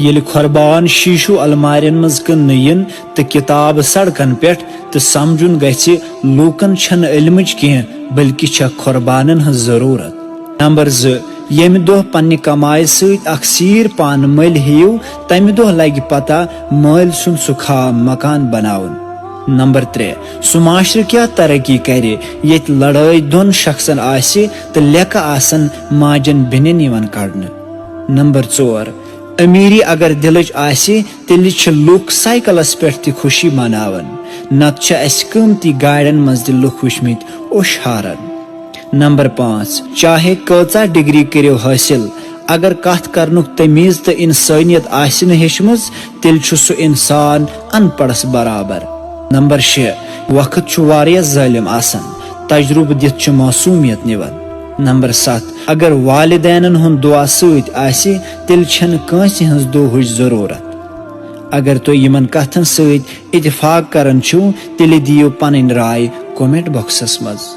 L खुरबान शीशु अलमारियन मज कन्न यिन तो किताब सड़कन पे तो समझुन गछि लूकन छन इल्मच कह बल्कि छ खुरबानन हज जरूरत। नंबर 2 यम दो पन्ने कमाई सत अख सीर पान मल हेयू तमि दो लग पता मल सुन सुखा मकान बनावन। नंबर 3 सु माशर क्या तरक्की करे ये लड़ाई दोन शख्सन आसे तो लेक आसन माजन बेनन यवन कड़न। नंबर 4 अमीरी अगर दिलच आसे तेल लुक साइकिलस पे ति खुशी मनावन नत कीमती गाड़न मज लुक वुचमित ओशारन। नंबर 5 चाहे कचा डिग्री करो हासिल अगर कथ करनुक तमीज तो इंसानियत आसिन हेचमज तेल सु इंसान अनपढ़स बराबर। नंबर 6 वक्त वारिया जालिम आसन तजुर्बे दित मासूमियत निवन। नंबर 7 अगर वालिदैन हुन दुआ सत आसि तेल छन कांसी हंस दोहुच जरूरत। अगर तो यमन कथन सत इत्तेफाक करन छु तेल दियो पन राय कमेंट बॉक्सस मज।